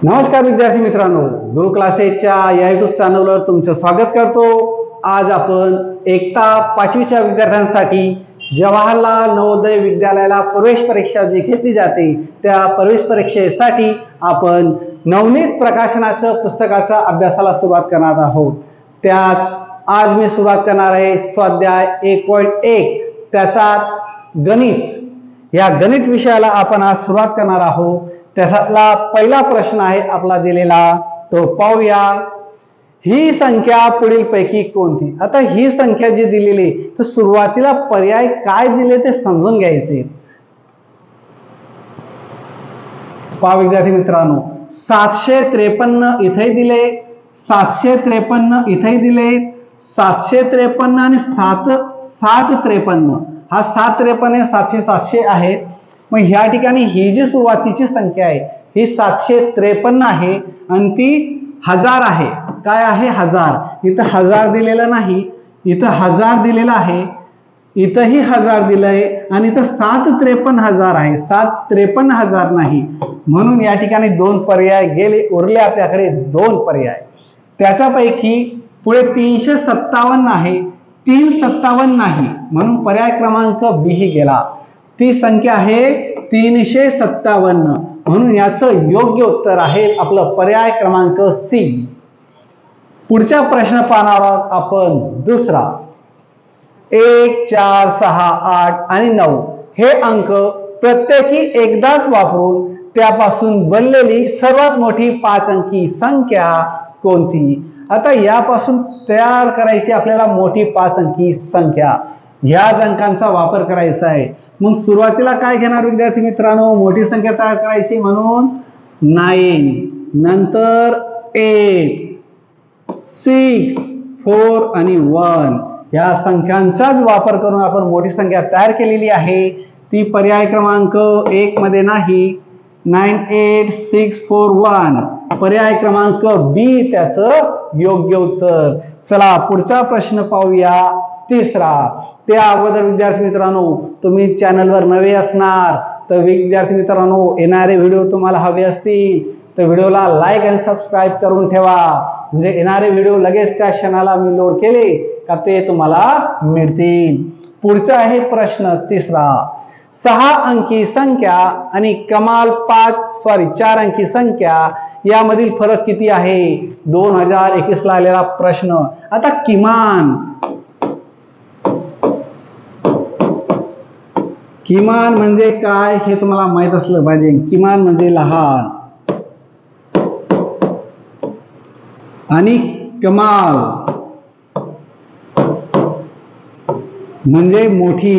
नमस्कार विद्यार्थी मित्रांनो, गुरु क्लासेसच्या या YouTube चॅनलवर तुमचं स्वागत करतो। आज आपण इयत्ता 5वीच्या विद्यार्थ्यांसाठी जवाहरलाल नवोदय विद्यालयाला प्रवेश परीक्षा जी घेतली जाते त्या प्रवेश परीक्षेसाठी आपण नवनीत प्रकाशनाचं पुस्तकाचा अभ्यासाला सुरुवात करणार आहोत। त्यात आज मी सुरुवात करणार आहे स्वाध्याय 1.1 त्याचा गणित। या गणित विषयाला आपण आज सुरुवात करणार आहोत। त्यातला पहिला प्रश्न आहे आपला दिलेला, तो पाहूया। ही संख्या पुढीलपैकी कोणती? आता ही संख्या जी दिलेली तर सुरुवातीला पर्याय काय दिले ते समजून घ्यायचे। पहा विद्यार्थी मित्रांनो, 753 इथे दिले, 753 इथे दिले, 753 आणि 753 हा 753 700 700 आहे। मग ह्या ठिकाणी ही जी सुरुवातीची संख्या आहे ही 753 आहे आणि ती 1000 आहे। काय आहे? 1000। इथं 1000 दिलेलं नाही, इथं 1000 दिलेला आहे, इथंही 1000 दिलंय आणि इथं 753,000 आहे, 753,000 नाही। म्हणून या ठिकाणी दोन पर्याय गेले, उरले आपल्याकडे दोन पर्याय। त्याच्यापैकी पुढे 357 आहे, 357 नाही, म्हणून पर्याय क्रमांक बी ही गेला। ती संख्या आहे 357, म्हणून याचं योग्य उत्तर आहे आपलं पर्याय क्रमांक सी। पुढचा प्रश्न पाहणार आहोत आपण दुसरा। 1 4 6 8 आणि 9 हे अंक प्रत्येकी एकदाच वापरून त्यापासून बनलेली सर्वात मोठी 5 अंकी संख्या कोणती? आता यापासून तयार करायची आपल्याला मोठी 5 अंकी संख्या, ह्याच अंकांचा वापर करायचा आहे। मग सुरुवातीला काय घेणार विद्यार्थी मित्रांनो? मोठी संख्या तयार करायची म्हणून 9, नंतर 8 6 4 आणि 1 या संख्यांचाच वापर करून आपण मोठी संख्या तयार केलेली आहे। ती पर्याय क्रमांक 1 मध्ये नाही, 9 8 6 4 1 पर्याय क्रमांक बी त्याचं योग्य उत्तर। चला पुढचा प्रश्न पाहूया, तिसरा। त्या अगोदर विद्यार्थी मित्रांनो, तुम्ही चॅनलवर नवे असणार तर विद्यार्थी मित्रांनो, येणारे व्हिडिओ तुम्हाला हवे असतील तर व्हिडिओला लाईक आणि सबस्क्राईब करून ठेवा, म्हणजे येणारे व्हिडिओ लगेच त्या क्षणाला मी लोड केले का ते तुम्हाला मिळतील। पुढचा आहे प्रश्न तिसरा। 6 अंकी संख्या आणि कमाल 4 अंकी संख्या यामधील फरक किती आहे? 2021 ला आलेला प्रश्न। आता किमान म्हणजे काय हे तुम्हाला माहित असलं पाहिजे। किमान म्हणजे लहान आणि कमाल म्हणजे मोठी।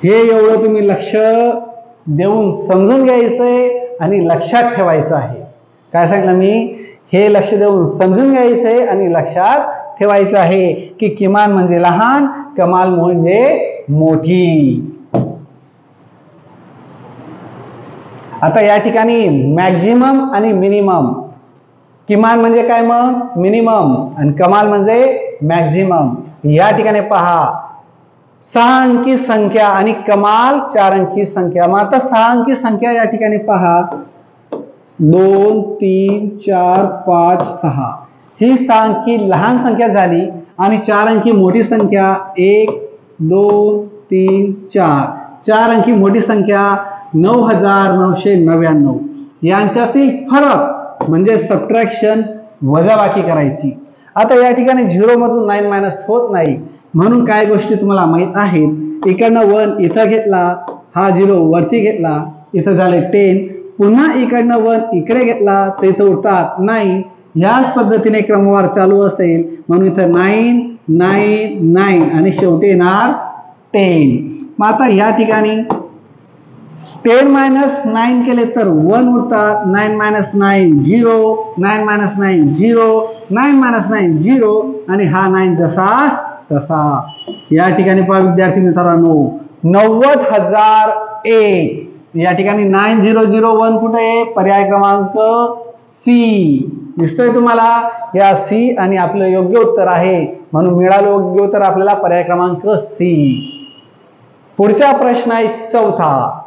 हे एवढं तुम्ही लक्ष देऊन समजून घ्यायचंय आणि लक्षात ठेवायचं आहे। काय सांगितलं मी? हे लक्ष देऊन समजून घ्यायचंय आणि लक्षात ठेवायचं आहे की किमान म्हणजे लहान, कमाल म्हणजे मोठी। आता या ठिकाणी मॅक्झिमम आणि मिनिमम, किमान म्हणजे काय मग? मिनिमम, आणि कमाल म्हणजे मॅक्झिमम। या ठिकाणी पहा 6 अंकी संख्या आणि कमाल 4 अंकी संख्या। मग आता 6 अंकी संख्या या ठिकाणी पहा 2 3 4 5 6 ही 6 अंकी लहान संख्या झाली आणि 4 अंकी मोठी संख्या 1 2 3 4 अंकी मोठी संख्या 9999। यांच्यातील फरक म्हणजे सबट्रॅक्शन, वजाबाकी करायची। आता या ठिकाणी 0 मधून 9 मायनस होत नाही, म्हणून काय गोष्टी तुम्हाला माहित आहेत। इकडनं 1 इथं घेतला, हा 0 वरती घेतला, इथं झाले 10, पुन्हा इकडनं 1 इकडे घेतला तर इथं उरतात 9। याच पद्धतीने क्रमवार चालू असेल, म्हणून इथं 9 9 9 आणि शेवटी येणार 10। मग आता या ठिकाणी 10 मायनस 9 केले तर 1 उरतात, 9 मायनस 9 0, 9 मायनस 9 0, 9 मायनस 9 0 आणि हा 9 जसाच तसा। या ठिकाणी पहा विद्यार्थी मित्रांनो, 90,001 या ठिकाणी 9001 कुठे आहे? पर्याय क्रमांक सी दिसतोय तुम्हाला? या सी आणि आपलं योग्य उत्तर आहे, म्हणून मिळालं योग्य उत्तर आपल्याला पर्याय क्रमांक सी। पुढचा प्रश्न आहे चौथा।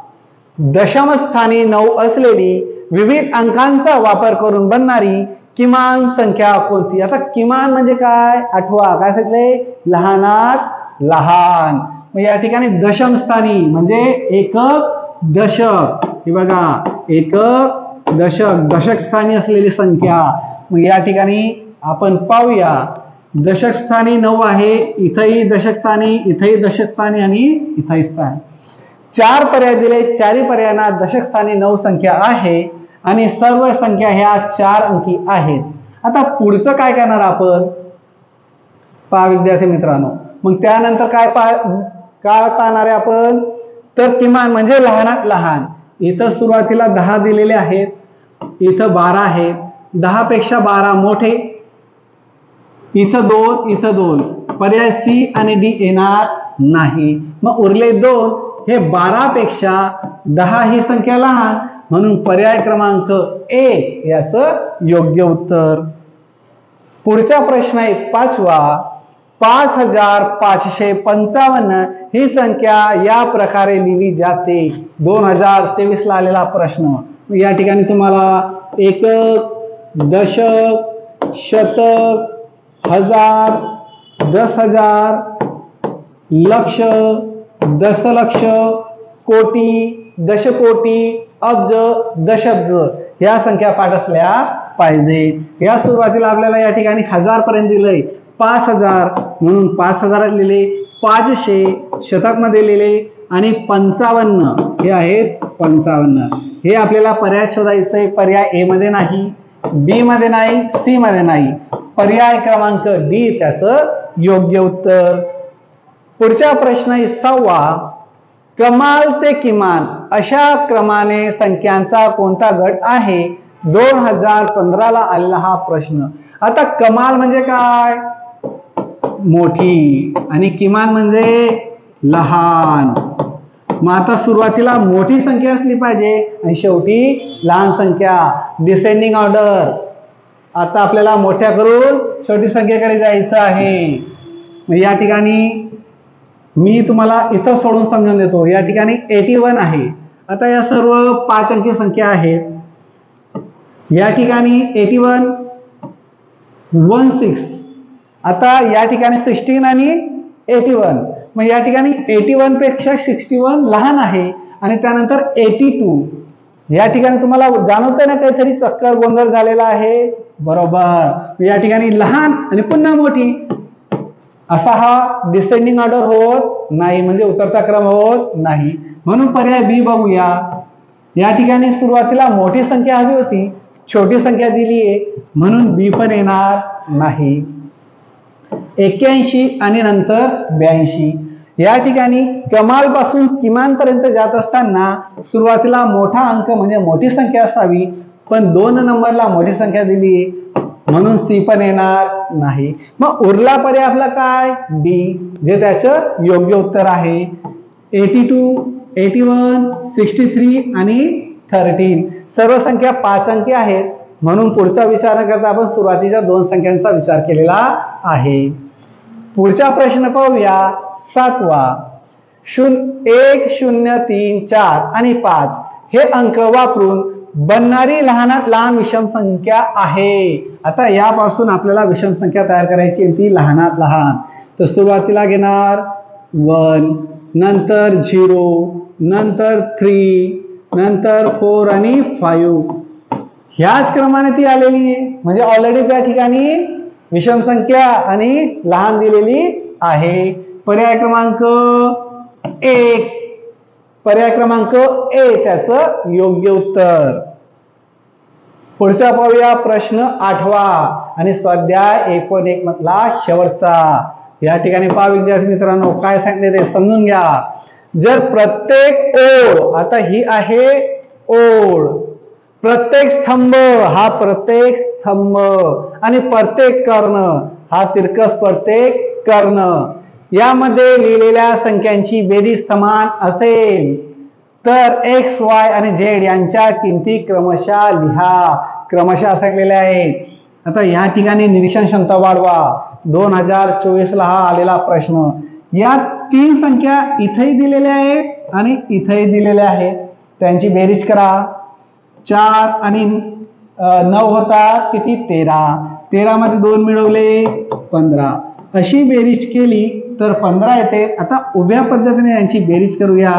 दशमस्थानी 9 असलेली विविध अंकांचा वापर करून बनणारी किमान संख्या कोणती? आता किमान म्हणजे काय? आठवा. काय सांगितले? लहानात लहान. मग या ठिकाणी दशम स्थानी म्हणजे एकक दशक. हे बघा, एकक दशक, दशक स्थानी असलेली संख्या. मग या ठिकाणी आपण पाहूया, दशक स्थानी 9 आहे, इथंही दशक स्थानी, इथंही दशक स्थानी आणि इथंही स्थानी. 4 पर्याय दिले. 4 पर्यायांना दशक स्थानी 9 संख्या आहे आणि सर्व संख्या ह्या 4 अंकी आहेत. आता पुढचं काय करणार आपण? पहा विद्यार्थी मित्रांनो, मग त्यानंतर काय पाहणार आहे आपण? तर किमान म्हणजे लहानात लहान. इथं सुरुवातीला 10 दिलेले आहेत, इथं 12 आहेत. 10 पेक्षा 12 मोठे, इथं 2, इथं 2. पर्याय सी आणि डी येणार नाही. मग उरले 2. हे 12 पेक्षा 10 ही संख्या लहान, म्हणून पर्याय क्रमांक ए याचं योग्य उत्तर. पुढचा प्रश्न आहे 5वा. 5555 ही संख्या या प्रकारे लिहिली जाते. 2023 ला आलेला प्रश्न. या ठिकाणी तुम्हाला एकक, दशक, शतक, हजार, 10,000, लक्ष, दशलक्ष, कोटी, दशकोटी, अब्ज, दशअब्ज या संख्या पाठ असल्या पाहिजे. या सुरुवातीला आपल्याला या ठिकाणी 1000 पर्यंत दिलंय. 5000 म्हणून 5000 लिहिले. 500 शतक मध्ये लिहिले आणि 55 हे आहेत 55. हे आपल्याला पर्याय शोधायचंय. पर्याय ए मध्ये नाही, बी मध्ये नाही, सी मध्ये नाही. पर्याय क्रमांक डी त्याचं योग्य उत्तर. पुढचा प्रश्न आहे 6वा. कमाल ते किमान अशा क्रमाने संख्यांचा कोणता गट आहे? 2015 ला आलेला हा प्रश्न. आता कमाल म्हणजे काय? मोठी आणि किमान म्हणजे लहान. मग आता सुरुवातीला मोठी संख्या असली पाहिजे आणि शेवटी लहान संख्या. Descending order. आता आपल्याला मोठ्या करून छोटी संख्येकडे जायचं आहे. या ठिकाणी मी तुम्हाला इथं सोडून समजून देतो. या ठिकाणी 81 आहे. आता या सर्व 5 अंकी संख्या आहेत. या ठिकाणी 81, 16. आता या ठिकाणी 16 आणि 81. मग या ठिकाणी 81 पेक्षा 61 लहान आहे आणि त्यानंतर 82. या ठिकाणी तुम्हाला जाणवतंय ना काहीतरी चक्कर गोंधळ झालेला आहे? बरोबर. या ठिकाणी लहान आणि पुन्हा मोठी असा हा डिसेंडिंग ऑर्डर होत नाही, म्हणजे उतरता क्रम होत नाही. म्हणून पर्याय बी बघूया. या ठिकाणी सुरुवातीला मोठी संख्या हवी होती, छोटी संख्या दिली आहे, म्हणून बी पण येणार नाही. 81 आणि नंतर 82. या ठिकाणी कमाल पासून किमान पर्यंत जात असताना सुरुवातीला मोठा अंक म्हणजे मोठी संख्या असावी, पण 2 नंबरला मोठी संख्या दिली म्हणून सी पण येणार नाही. मग उरला पर्याय आपला काय? डी, जे त्याचं योग्य उत्तर आहे. 82, 81, 63 आणि 13 सर्व संख्या 5 अंकी आहेत, म्हणून पुढचा विचार न करता आपण सुरुवातीच्या 2 संख्यांचा विचार केलेला आहे. पुढचा प्रश्न पाहूया 7वा. 1, 0, 3, 4 आणि 5 हे अंक वापरून बनणारी लहानात लहान विषम संख्या आहे. आता यापासून आपल्याला विषम संख्या तयार करायची आहे, ती लहानात लहान. तर सुरुवातीला घेणार 1, नंतर 0, नंतर 3, नंतर 4 आणि 5. ह्याच क्रमाने ती आलेली आहे, म्हणजे ऑलरेडी त्या ठिकाणी विषम संख्या आणि लहान दिलेली आहे. पर्याय क्रमांक 1, पर्याय क्रमांक ए त्याचं योग्य उत्तर. पुढचा पाहूया प्रश्न 8वा आणि स्वाध्याय 1.1 मधला शेवटचा. या ठिकाणी पहा विद्यार्थी मित्रांनो, काय सांगितले ते समजून घ्या. जर प्रत्येक ओळ, आता ही आहे ओळ, प्रत्येक स्तंभ हा प्रत्येक स्तंभ आणि प्रत्येक कर्ण हा तिरकस प्रत्येक कर्ण यामध्ये लिहिलेल्या संख्यांची बेरीज समान असेल तर एक्स, वाय आणि झेड यांच्या किमती क्रमशः लिहा. क्रमशः सांगितलेल्या आहेत. आता या ठिकाणी निरीक्षण क्षमता वाढवा. 2024 ला हा आलेला प्रश्न. या 3 संख्या इथेही दिलेल्या आहेत आणि इथेही दिलेल्या आहेत, त्यांची बेरीज करा. 4 आणि 9 होतात किती 13, 13 मध्ये 2 मिळवले 15, अशी बेरीज केली तर 15 येते. आता उभ्या पद्धतीने यांची बेरीज करूया.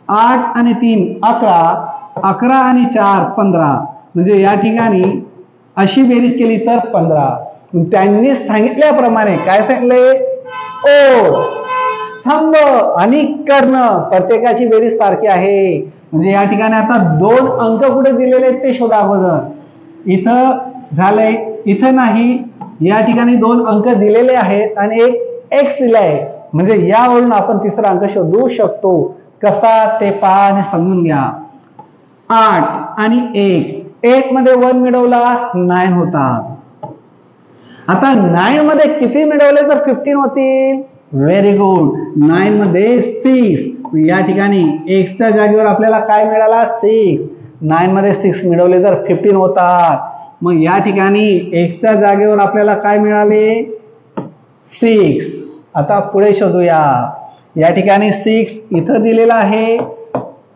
8 आणि 3 11, 11 आणि 4 15, म्हणजे या ठिकाणी अशी बेरीज केली तर 15. त्यांनी सांगितल्याप्रमाणे काय सांगितले, ओळ, स्तंभ आणि कर्ण प्रत्येकाची बेरीज सारखी आहे. म्हणजे या ठिकाणी आता 2 अंक कुठे दिलेले आहेत ते शोधा अगोदर. इथं झालंय, इथं नाही, या ठिकाणी 2 अंक दिलेले आहेत आणि एक x दिलाय, म्हणजे यावरून आपण तिसरा अंक शोधू शकतो. कसा ते पहा आणि समजून घ्या. 8 आणि 1 मध्ये 1 मिळवला 9 होतात. आता 9 मध्ये किती मिळवले तर 15 होतील. Very good. 9 मध्ये 6, या ठिकाणी x च्या जागेवर आपल्याला काय मिळाला 6. 9 मध्ये 6 मिळवले तर 15 होतात. मग या ठिकाणी x च्या जागेवर आपल्याला काय मिळाले 6. आता पुढे शोधूया. या ठिकाणी 6 इथं दिलेला आहे,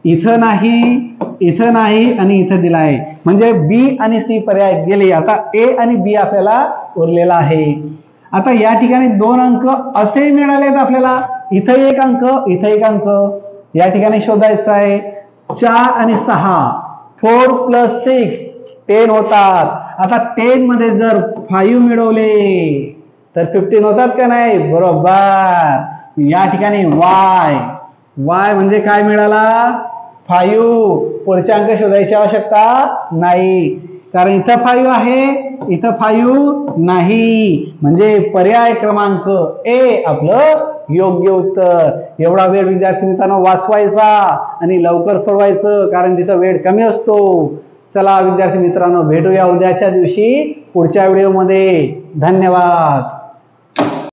इथं नाही, इथं नाही आणि इथं दिला आहे, म्हणजे B आणि C पर्याय गेले. आता A आणि B आपल्याला उरलेला आहे. आता या ठिकाणी 2 अंक असे मिळालेत आपल्याला, इथं 1 अंक, इथं 1 अंक. या ठिकाणी शोधायचं आहे 4 आणि 6, 4 + 6 10 होतात. आता 10 मध्ये जर 5 मिळवले तर 15 होतात का नाही. बरोबर. या ठिकाणी y म्हणजे काय मिळाला 5. पुढचे अंक शोधायची आवश्यकता नाही, कारण इथं 5 आहे, इथं 5 नाही, म्हणजे पर्याय क्रमांक A आपलं योग्य उत्तर. एवढा वेळ विद्यार्थी मित्रांनो वाचवायचा आणि लवकर सोडवायचं, कारण तिथं वेळ कमी असतो. चला विद्यार्थी मित्रांनो, भेटूया उद्याच्या दिवशी पुढच्या व्हिडिओमध्ये. धन्यवाद.